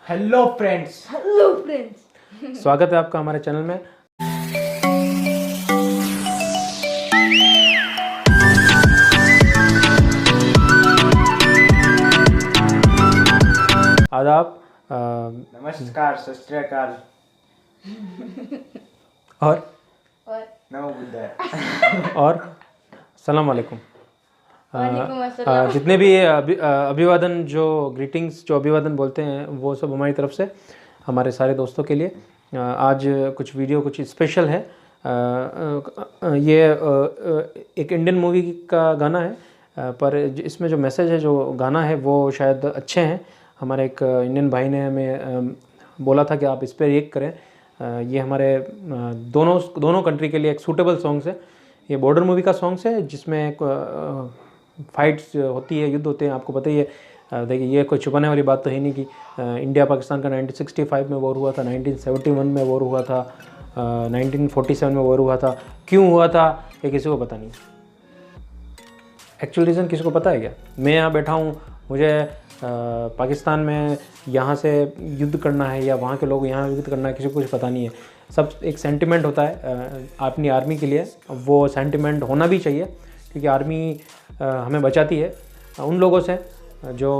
Hello friends. स्वागत है आपका हमारे चैनल में। आदाब, नमस्कार, सत श्री अकाल और नमो बुद्धाय और सलाम वालेकुम। वालेकुम अस्सलाम। जितने भी अभिवादन जो ग्रीटिंग्स जो अभिवादन बोलते हैं वो सब हमारी तरफ से हमारे सारे दोस्तों के लिए। आज कुछ वीडियो कुछ स्पेशल है। ये एक इंडियन मूवी का गाना है, पर इसमें जो मैसेज है जो गाना है वो शायद अच्छे हैं। हमारे एक इंडियन भाई ने हमें बोला था कि आप इस पर रिएक्ट करें। ये हमारे दोनों कंट्री के लिए एक सूटेबल सॉन्ग्स है। ये बॉर्डर मूवी का सॉन्ग्स है जिसमें फाइट्स होती है, युद्ध होते हैं, आपको पता ही है। देखिए, ये कोई छुपाने वाली बात तो है नहीं कि इंडिया पाकिस्तान का 1965 में वॉर हुआ था, 1971 में वॉर हुआ था, 1947 में वॉर हुआ था। क्यों हुआ था ये किसी को पता नहीं। एक्चुअल रीज़न किसी को पता है क्या? मैं यहाँ बैठा हूँ, मुझे पाकिस्तान में यहाँ से युद्ध करना है या वहाँ के लोग यहाँ युद्ध करना है, किसी को कुछ पता नहीं है। सब एक सेंटिमेंट होता है अपनी आर्मी के लिए। वो सेंटिमेंट होना भी चाहिए क्योंकि आर्मी हमें बचाती है उन लोगों से जो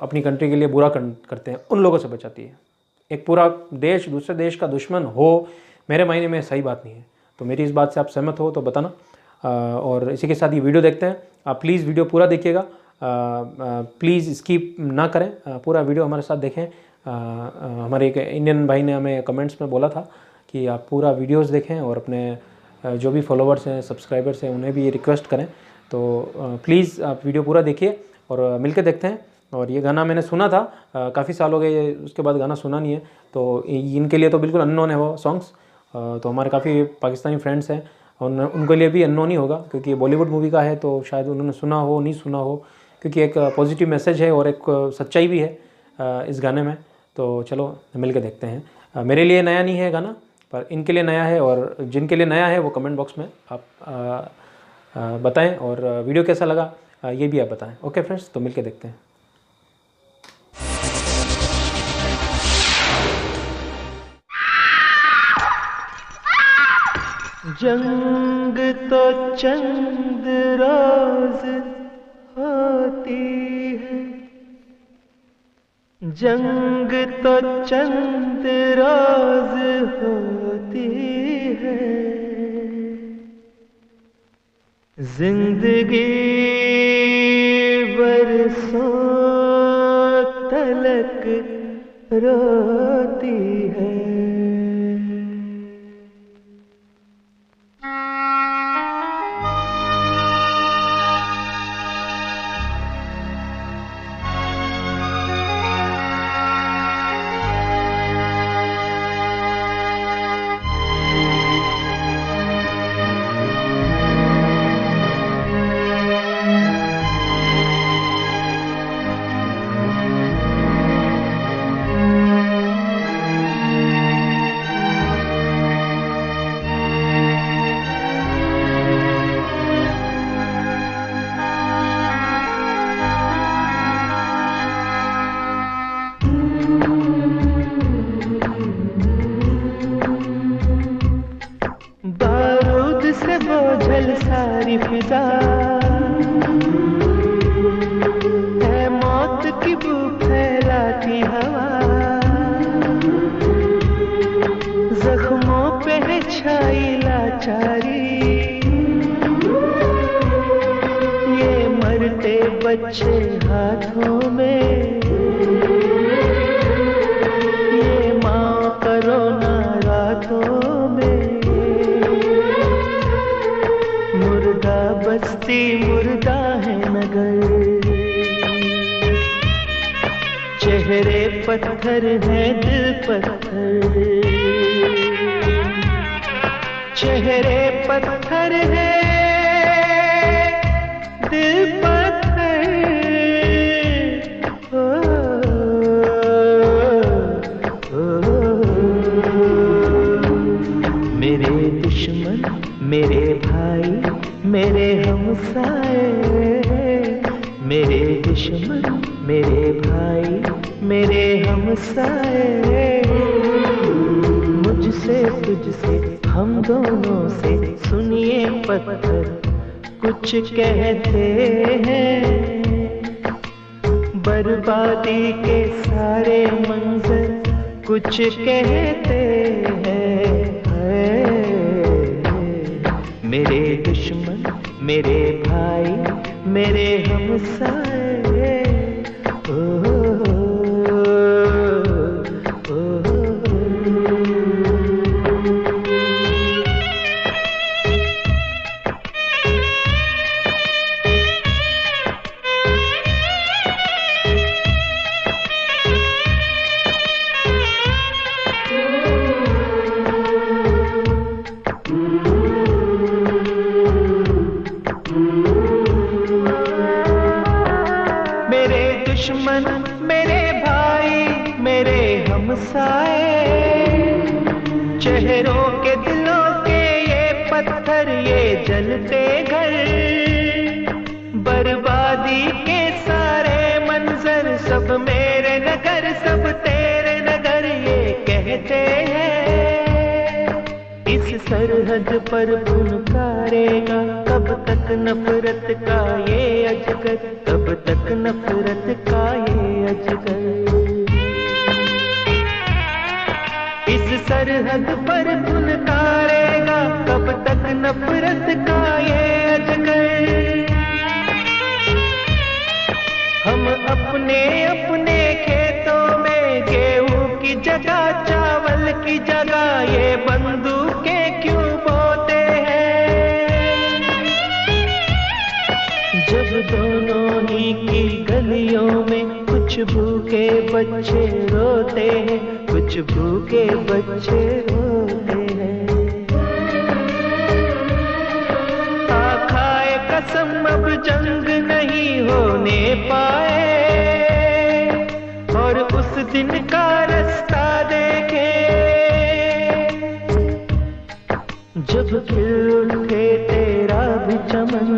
अपनी कंट्री के लिए बुरा करते हैं, उन लोगों से बचाती है। एक पूरा देश दूसरे देश का दुश्मन हो मेरे मायने में सही बात नहीं है। तो मेरी इस बात से आप सहमत हो तो बताना। और इसी के साथ ये वीडियो देखते हैं। आप प्लीज़ वीडियो पूरा देखिएगा, प्लीज़ स्किप ना करें, पूरा वीडियो हमारे साथ देखें। हमारे एक इंडियन भाई ने हमें कमेंट्स में बोला था कि आप पूरा वीडियोस देखें और अपने जो भी फॉलोवर्स हैं, सब्सक्राइबर्स हैं, उन्हें भी ये रिक्वेस्ट करें। तो प्लीज़ आप वीडियो पूरा देखिए और मिलकर देखते हैं। और ये गाना मैंने सुना था, काफ़ी साल हो गए, उसके बाद गाना सुना नहीं है। तो इनके लिए तो बिल्कुल अननोन है वो सॉन्ग्स। तो हमारे काफ़ी पाकिस्तानी फ्रेंड्स हैं और उनके लिए भी अननोन ही होगा क्योंकि ये बॉलीवुड मूवी का है, तो शायद उन्होंने सुना हो नहीं सुना हो, क्योंकि एक पॉजिटिव मैसेज है और एक सच्चाई भी है इस गाने में। तो चलो मिल के देखते हैं। मेरे लिए नया नहीं है गाना, पर इनके लिए नया है, और जिनके लिए नया है वो कमेंट बॉक्स में आप बताएं। और वीडियो कैसा लगा ये भी आप बताएं। ओके फ्रेंड्स, तो मिल के देखते हैं। जंग तो चंद रोज होती है, जंग तो चंद रोज होती है, जिंदगी बरसों तलक रोती है। बोझल सारी फिजा है, मौत की बू फैलाती हवा, जख्मों पे है छाई लाचारी, ये मरते बच्चे हाथों में, ये माँ करो ना रातों में, मुर्दा बस्ती मुर्दा है नगर, चेहरे पत्थर है दिल पत्थर, चेहरे पत्थर है दिल पत्थर। मेरे दुश्मन मेरे भाई मेरे हमसाए, मेरे दुश्मन मेरे भाई मेरे हमसाए, मुझसे तुझसे हम दोनों से सुनिए पत्थर कुछ कहते हैं, बर्बादी के सारे मंजर कुछ कहते हैं। मेरे दुश्मन मेरे भाई मेरे हमसाए, ओ, दुश्मन मेरे भाई मेरे हमसाए, चेहरों के दिलों के ये पत्थर ये जलते घर, बर्बादी के सारे मंजर सब मेरे नगर सब तेरे नगर ये कहते हैं। इस सरहद पर फुनकारेगा कब तक नफरत का ये अजगर, कब तक नफरत का ये अजगर। इस सरहद पर फुनकारेगा कब तक नफरत का ये अजगर। हम अपने अपने खेतों में गेहूं की जगह चावल की जगह ये बंदूकें क्यों बोते हैं, जब दोनों ही की गलियों में कुछ भूखे बच्चे रोते हैं, कुछ भूखे बच्चे रोते हैं। खाए कसम अब जंग नहीं होने पाए, और उस दिन का रास्ता देखे जब खिल उठे तेरा भी चमन,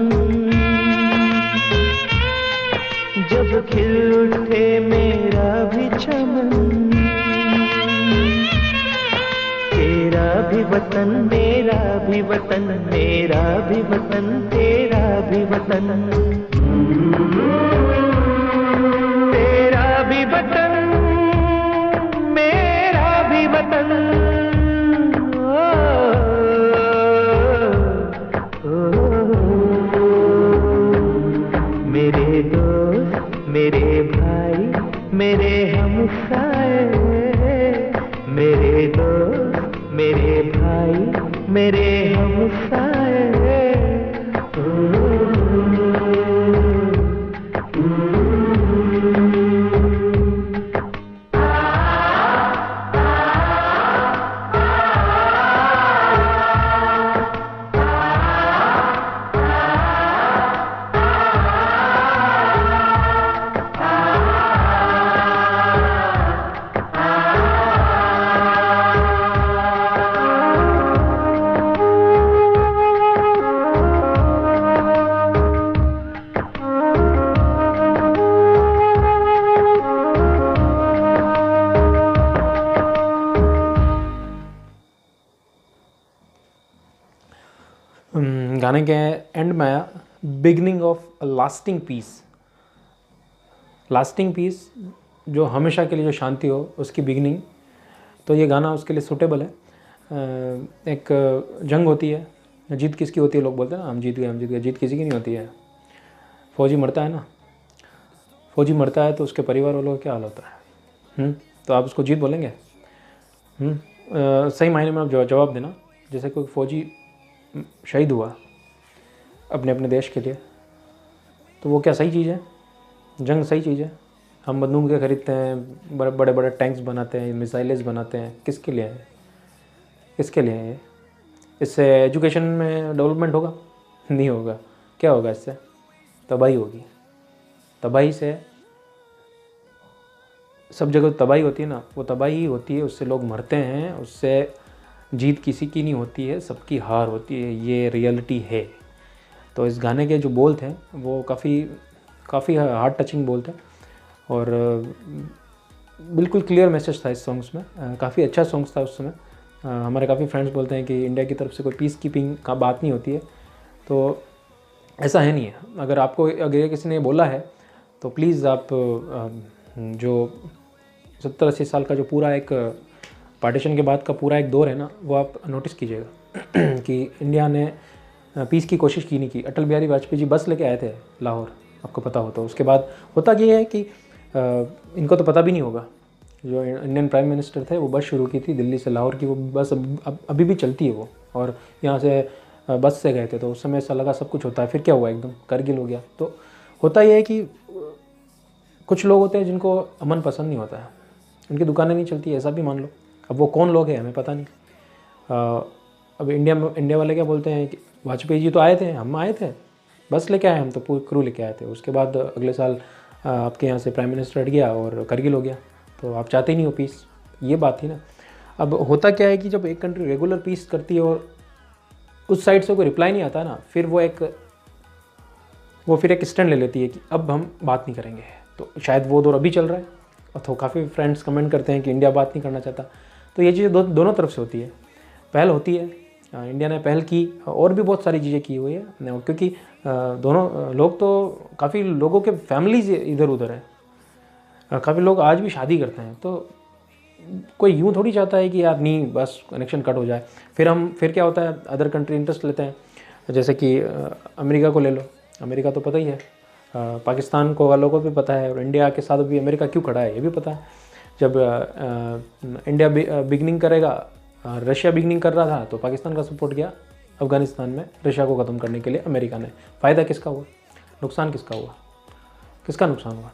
जब खिल उठे मेरा भी चमन। तेरा भी वतन मेरा भी वतन, मेरा भी वतन तेरा भी वतन, तेरा भी वतन मेरा भी वतन। मेरे दोस्त मेरे भाई मेरे हमसाए, मेरे दोस्त मेरे भाई मेरे हमसाए। गाने के एंड में आया beginning of a lasting peace. Lasting peace जो हमेशा के लिए जो शांति हो उसकी बिगनिंग, तो ये गाना उसके लिए सूटेबल है। एक जंग होती है, जीत किसकी होती है, लोग बोलते हैं ना हम जीत गए हम जीत गए, जीत किसी की नहीं होती है। फौजी मरता है ना, फौजी मरता है तो उसके परिवार वालों का क्या हाल होता है। तो आप उसको जीत बोलेंगे? सही मायने में आप जवाब देना। जैसे कोई फौजी शहीद हुआ अपने अपने देश के लिए, तो वो क्या सही चीज़ है? जंग सही चीज़ है। हम बंदूकें खरीदते हैं, बड़े बड़े टैंक्स बनाते हैं, मिसाइल्स बनाते हैं, किसके लिए है? किसके लिए है? इससे एजुकेशन में डेवलपमेंट होगा? नहीं होगा। क्या होगा इससे? तबाही होगी। तबाही से सब जगह तबाही होती है ना, वो तबाही होती है, उससे लोग मरते हैं, उससे जीत किसी की नहीं होती है, सबकी हार होती है। ये रियलिटी है। तो इस गाने के जो बोल थे वो काफ़ी हार्ट टचिंग बोल थे, और बिल्कुल क्लियर मैसेज था इस सॉन्ग्स में, काफ़ी अच्छा सॉन्ग्स था उस समय। हमारे काफ़ी फ्रेंड्स बोलते हैं कि इंडिया की तरफ से कोई पीस कीपिंग का बात नहीं होती है, तो ऐसा है नहीं है। अगर किसी ने बोला है तो प्लीज़ आप जो 70-80 साल का जो पूरा एक पार्टीशन के बाद का पूरा एक दौर है ना, वो आप नोटिस कीजिएगा कि इंडिया ने पीस की कोशिश की नहीं की। अटल बिहारी वाजपेयी जी बस लेके आए थे लाहौर, आपको पता हो तो। उसके बाद होता ये है कि इनको तो पता भी नहीं होगा, जो इंडियन प्राइम मिनिस्टर थे वो बस शुरू की थी दिल्ली से लाहौर की, वो बस अभी भी चलती है वो, और यहाँ से बस से गए थे। तो उस समय ऐसा लगा सब कुछ होता है, फिर क्या हुआ, एकदम करगिल हो गया। तो होता यह है कि कुछ लोग होते हैं जिनको अमन पसंद नहीं होता है, उनकी दुकानें नहीं चलती, ऐसा भी मान लो। अब वो कौन लोग हैं हमें पता नहीं। अब इंडिया वाले क्या बोलते हैं कि वाजपेयी जी तो आए थे, हम आए थे, बस लेके आए, हम तो पूरी क्रू लेके आए थे। उसके बाद अगले साल आपके यहाँ से प्राइम मिनिस्टर हट गया और करगिल हो गया, तो आप चाहते ही नहीं हो पीस, ये बात थी ना। अब होता क्या है कि जब एक कंट्री रेगुलर पीस करती है और उस साइड से कोई रिप्लाई नहीं आता ना, फिर वो फिर एक स्टैंड ले लेती है कि अब हम बात नहीं करेंगे। तो शायद वो दौर अभी चल रहा है, और तो काफ़ी फ्रेंड्स कमेंट करते हैं कि इंडिया बात नहीं करना चाहता। तो ये चीज़ दोनों तरफ से होती है, पहल होती है, इंडिया ने पहल की, और भी बहुत सारी चीज़ें की हुई है, क्योंकि दोनों लोग तो काफ़ी लोगों के फैमिलीज इधर उधर है, काफ़ी लोग आज भी शादी करते हैं। तो कोई यूँ थोड़ी चाहता है कि यार नहीं बस कनेक्शन कट हो जाए। फिर क्या होता है, अदर कंट्री इंटरेस्ट लेते हैं, जैसे कि अमेरिका को ले लो। अमेरिका तो पता ही है, पाकिस्तान को वालों को भी पता है, और इंडिया के साथ भी अमेरिका क्यों खड़ा है ये भी पता है। जब इंडिया बिगनिंग करेगा, रशिया बिगनिंग कर रहा था, तो पाकिस्तान का सपोर्ट किया अफ़गानिस्तान में रशिया को ख़त्म करने के लिए अमेरिका ने। फ़ायदा किसका हुआ, नुकसान किसका हुआ, किसका नुकसान हुआ?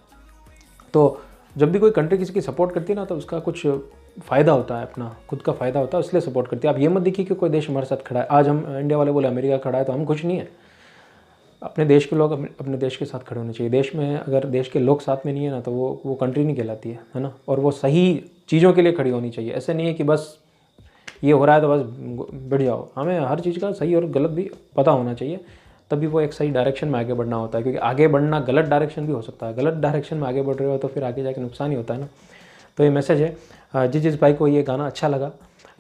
तो जब भी कोई कंट्री किसी की सपोर्ट करती है ना, तो उसका कुछ फ़ायदा होता है, अपना खुद का फ़ायदा होता है, इसलिए सपोर्ट करती है। आप ये मत देखिए कि कोई देश हमारे साथ खड़ा है। आज हम इंडिया वाले बोले अमेरिका खड़ा है तो हम खुश नहीं है। अपने देश के लोग अपने देश के साथ खड़े होने चाहिए। देश में अगर देश के लोग साथ में नहीं है ना, तो वो कंट्री नहीं कहलाती है ना। और वो सही चीज़ों के लिए खड़ी होनी चाहिए। ऐसे नहीं है कि बस ये हो रहा है तो बस बढ़ जाओ। हमें हर चीज़ का सही और गलत भी पता होना चाहिए, तभी वो एक सही डायरेक्शन में आगे बढ़ना होता है। क्योंकि आगे बढ़ना गलत डायरेक्शन भी हो सकता है, गलत डायरेक्शन में आगे बढ़ रहे हो तो फिर आगे जाके नुकसान ही होता है ना। तो ये मैसेज है। जिस भाई को ये गाना अच्छा लगा,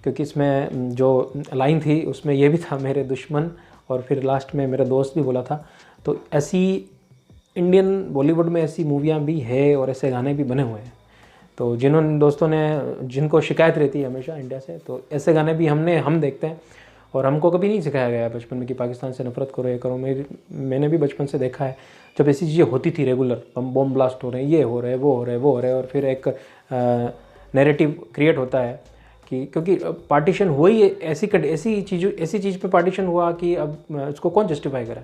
क्योंकि इसमें जो लाइन थी उसमें ये भी था, मेरे दुश्मन, और फिर लास्ट में मेरा दोस्त भी बोला था। तो ऐसी इंडियन बॉलीवुड में ऐसी मूवियाँ भी है और ऐसे गाने भी बने हुए हैं। तो दोस्तों ने जिनको शिकायत रहती है हमेशा इंडिया से, तो ऐसे गाने भी हम देखते हैं। और हमको कभी नहीं सिखाया गया बचपन में कि पाकिस्तान से नफरत करो, ये करो। मैंने भी बचपन से देखा है, जब ऐसी चीज़ें होती थी रेगुलर, बम ब्लास्ट हो रहे हैं, ये हो रहे हैं, वो हो रहे हैं, और फिर एक नैरेटिव क्रिएट होता है कि क्योंकि पार्टीशन हुआ ही ऐसी चीज़ पे पार्टीशन हुआ कि अब उसको कौन जस्टिफाई करे।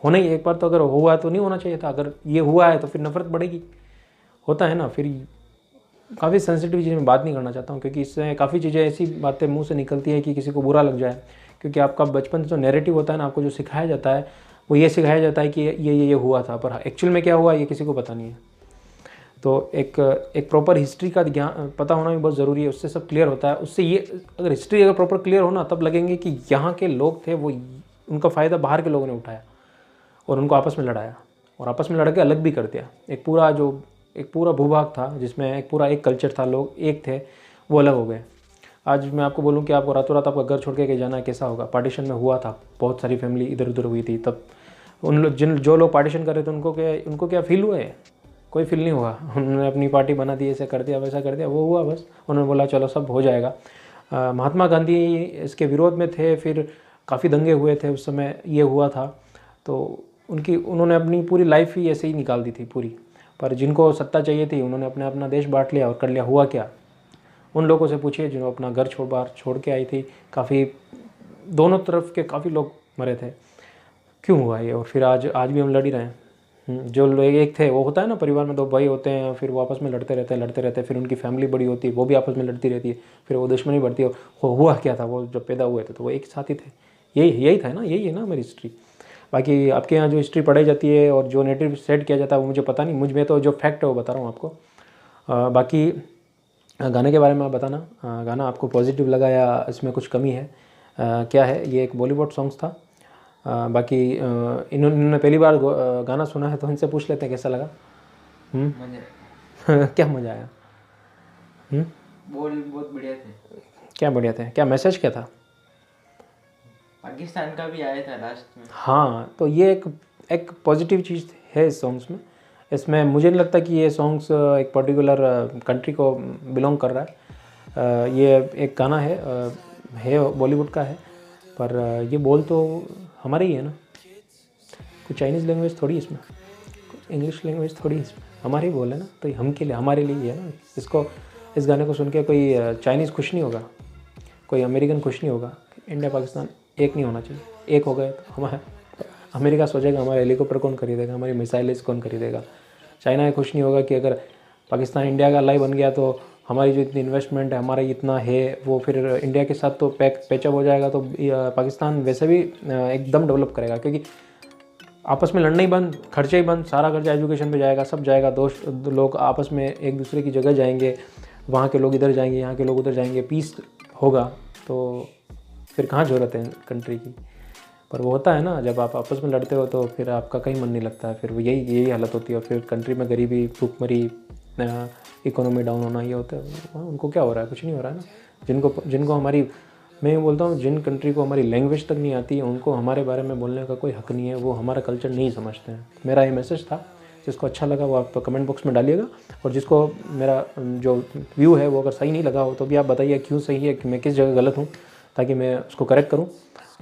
होना ही एक बार तो, अगर हुआ तो नहीं होना चाहिए था, अगर ये हुआ है तो फिर नफरत बढ़ेगी, होता है ना। फिर काफ़ी सेंसिटिव चीज़ में बात नहीं करना चाहता हूँ, क्योंकि इससे काफ़ी चीज़ें ऐसी बातें मुंह से निकलती है कि किसी को बुरा लग जाए। क्योंकि आपका बचपन से जो नैरेटिव होता है ना, आपको जो सिखाया जाता है, वो ये सिखाया जाता है कि ये हुआ था, पर एक्चुअल में क्या हुआ ये किसी को पता नहीं है। तो एक प्रॉपर हिस्ट्री का ज्ञान पता होना भी बहुत ज़रूरी है, उससे सब क्लियर होता है। उससे ये अगर हिस्ट्री अगर प्रॉपर क्लियर हो ना, तब लगेंगे कि यहाँ के लोग थे, वो उनका फ़ायदा बाहर के लोगों ने उठाया और उनको आपस में लड़ाया, और आपस में लड़ के अलग भी कर दिया। एक पूरा भूभाग था जिसमें एक कल्चर था, लोग एक थे, वो अलग हो गए। आज मैं आपको बोलूं कि आपको रातों रात आपका घर छोड़ के कहीं जाना है, कैसा होगा? पार्टीशन में हुआ था, बहुत सारी फैमिली इधर उधर हुई थी, तब जो लोग पार्टीशन कर रहे थे उनको क्या फील हुआ है? कोई फील नहीं हुआ। उन्होंने अपनी पार्टी बना दी, ऐसे कर दिया, वैसा कर दिया, वो हुआ बस। उन्होंने बोला चलो सब हो जाएगा। महात्मा गांधी इसके विरोध में थे, फिर काफ़ी दंगे हुए थे उस समय, ये हुआ था। तो उन्होंने अपनी पूरी लाइफ ही ऐसे ही निकाल दी थी पूरी। पर जिनको सत्ता चाहिए थी उन्होंने अपना देश बांट लिया और कर लिया। हुआ क्या? उन लोगों से पूछिए जो अपना घर छोड़ के आई थी। काफ़ी दोनों तरफ के काफ़ी लोग मरे थे। क्यों हुआ ये? और फिर आज भी हम लड़ ही रहे हैं। जो लोग एक थे, वो होता है ना, परिवार में दो भाई होते हैं, फिर वो आपस में लड़ते रहते हैं, फिर उनकी फैमिली बड़ी होती है, वो भी आपस में लड़ती रहती है, फिर वो दुश्मनी बढ़ती है। हुआ क्या था? वो जब पैदा हुए थे तो वो एक साथ ही थे। यही था ना, यही है ना हमारी हिस्ट्री। बाकी आपके यहाँ जो हिस्ट्री पढ़ाई जाती है और जो नेरेटिव सेट किया जाता है वो मुझे पता नहीं, मुझ में तो जो फैक्ट है वो बता रहा हूँ आपको। बाकी गाने के बारे में आप बताना, गाना आपको पॉजिटिव लगा या इसमें कुछ कमी है, क्या है? ये एक बॉलीवुड सॉन्ग्स था। बाकी इन्होंने पहली बार गाना सुना है तो इनसे पूछ लेते हैं कैसा लगा। क्या मज़ा आया? बोल बहुत बढ़िया थे। क्या बढ़िया थे, क्या मैसेज क्या था? पाकिस्तान का भी आया था लास्ट में। हाँ, तो ये एक पॉजिटिव चीज़ है इस सॉन्ग्स में। इसमें मुझे नहीं लगता कि ये सॉन्ग्स एक पर्टिकुलर कंट्री को बिलोंग कर रहा है। ये एक गाना है बॉलीवुड का है, पर ये बोल तो हमारे ही है ना। कोई चाइनीज़ लैंग्वेज थोड़ी इसमें, इंग्लिश लैंग्वेज थोड़ी इसमें, हमारे ही बोल है ना, तो ये हम के लिए, हमारे लिए ही है ना। इस गाने को सुन के कोई चाइनीज़ खुश नहीं होगा, कोई अमेरिकन खुश नहीं होगा। इंडिया पाकिस्तान एक नहीं होना चाहिए। एक हो गए तो हमारा अमेरिका सोचेगा हमारे हेलीकॉप्टर कौन खरीदेगा, हमारी मिसाइल्स कौन खरीदेगा। चाइना ये खुश नहीं होगा कि अगर पाकिस्तान इंडिया का अलाई बन गया तो हमारी जो इतनी इन्वेस्टमेंट है, हमारा इतना है, वो फिर इंडिया के साथ तो पैचअप हो जाएगा। तो पाकिस्तान वैसे भी एकदम डेवलप करेगा, क्योंकि आपस में लड़ना ही बंद, खर्चे ही बंद, सारा खर्चा एजुकेशन पे जाएगा, सब जाएगा। दोस्त लोग आपस में एक दूसरे की जगह जाएंगे, वहाँ के लोग इधर जाएंगे, यहाँ के लोग उधर जाएंगे, पीस होगा। तो फिर कहाँ ज़रूरत है कंट्री की। पर वो होता है ना, जब आप आपस में लड़ते हो तो फिर आपका कहीं मन नहीं लगता है, फिर वो यही हालत होती है। फिर कंट्री में गरीबी, भूखमरी, इकोनॉमी डाउन होना, ये होता है। उनको क्या हो रहा है? कुछ नहीं हो रहा है ना। जिनको हमारी, मैं ये बोलता हूँ, जिन कंट्री को हमारी लैंग्वेज तक नहीं आती है, उनको हमारे बारे में बोलने का कोई हक नहीं है। वो हमारा कल्चर नहीं समझते हैं। मेरा ये मैसेज था। जिसको अच्छा लगा वो आप कमेंट बॉक्स में डालिएगा, और जिसको मेरा जो व्यू है वो अगर सही नहीं लगा हो तो भी आप बताइए क्यों सही है, कि मैं किस जगह गलत हूँ, ताकि मैं उसको करेक्ट करूँ।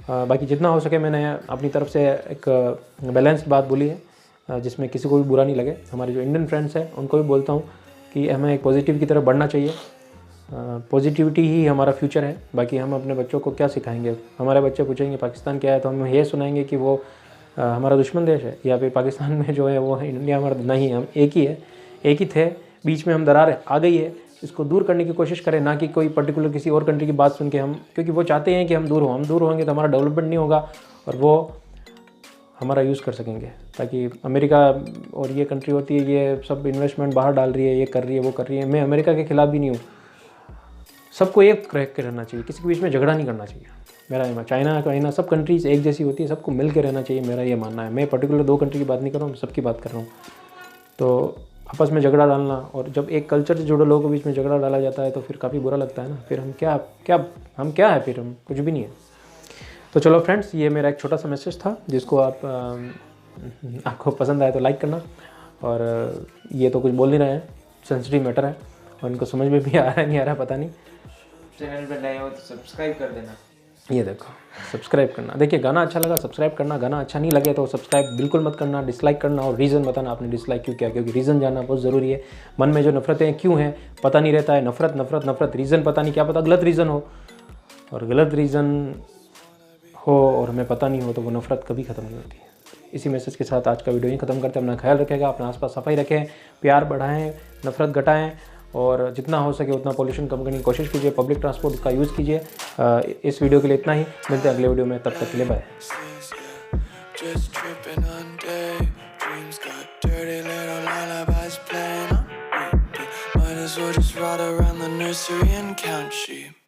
बाकी जितना हो सके मैंने अपनी तरफ से एक बैलेंस्ड बात बोली है, जिसमें किसी को भी बुरा नहीं लगे। हमारे जो इंडियन फ्रेंड्स हैं उनको भी बोलता हूँ कि हमें एक पॉजिटिव की तरफ बढ़ना चाहिए। पॉजिटिविटी ही हमारा फ्यूचर है। बाकी हम अपने बच्चों को क्या सिखाएंगे? हमारे बच्चे पूछेंगे पाकिस्तान क्या है, तो हम ये सुनाएंगे कि वो हमारा दुश्मन देश है, या फिर पाकिस्तान में जो है वो है इंडिया हमारा नहीं, हम एक ही है, एक ही थे, बीच में हम दरार आ गई है, इसको दूर करने की कोशिश करें, ना कि कोई पर्टिकुलर किसी और कंट्री की बात सुन के हम, क्योंकि वो चाहते हैं कि हम दूर होंगे तो हमारा डेवलपमेंट नहीं होगा और वो हमारा यूज़ कर सकेंगे। ताकि अमेरिका और ये कंट्री होती है, ये सब इन्वेस्टमेंट बाहर डाल रही है, ये कर रही है, वो कर रही है। मैं अमेरिका के खिलाफ भी नहीं हूँ। सबको एक रह के रहना चाहिए, किसी के बीच में झगड़ा नहीं करना चाहिए। मेरा ये, चाइना सब कंट्रीज एक जैसी होती है, सबको मिल के रहना चाहिए, मेरा ये मानना है। मैं पर्टिकुलर 2 कंट्री की बात नहीं कर रहा हूँ, सबकी बात कर रहा हूँ। तो आपस में झगड़ा डालना, और जब एक कल्चर से जुड़े लोगों के बीच में झगड़ा डाला जाता है तो फिर काफ़ी बुरा लगता है ना। फिर हम क्या है, फिर हम कुछ भी नहीं है। तो चलो फ्रेंड्स, ये मेरा एक छोटा सा मैसेज था, जिसको आपको पसंद आए तो लाइक करना। और ये तो कुछ बोल नहीं रहे हैं, सेंसिटिव मैटर है, और इनको समझ में भी आ रहा है नहीं आ रहा पता नहीं। चैनल पर नए हो तो सब्सक्राइब कर देना। ये देखो, सब्सक्राइब करना। देखिए, गाना अच्छा लगा सब्सक्राइब करना, गाना अच्छा नहीं लगे तो सब्सक्राइब बिल्कुल मत करना, डिसलाइक करना, और रीज़न बताना आपने डिसलाइक क्यों किया, क्योंकि रीज़न जानना बहुत ज़रूरी है। मन में जो नफरतें क्यों हैं पता नहीं रहता है, नफरत रीज़न पता नहीं, क्या पता गलत रीज़न हो, और गलत रीज़न हो और हमें पता नहीं हो तो वो नफरत कभी ख़त्म नहीं होती है। इसी मैसेज के साथ आज का वीडियो यहीं ख़त्म करते हैं। अपना ख्याल रखेगा, अपने आसपास सफाई रखें, प्यार बढ़ाएं, नफरत घटाएं, और जितना हो सके उतना पॉल्यूशन कम करने की कोशिश कीजिए। पब्लिक ट्रांसपोर्ट का यूज़ कीजिए। इस वीडियो के लिए इतना ही, मिलते हैं अगले वीडियो में, तब तक के लिए bye. Just tripping on daydreams, got dirty little lullabies playing on repeat. Might as well just ride around the nursery and count sheep.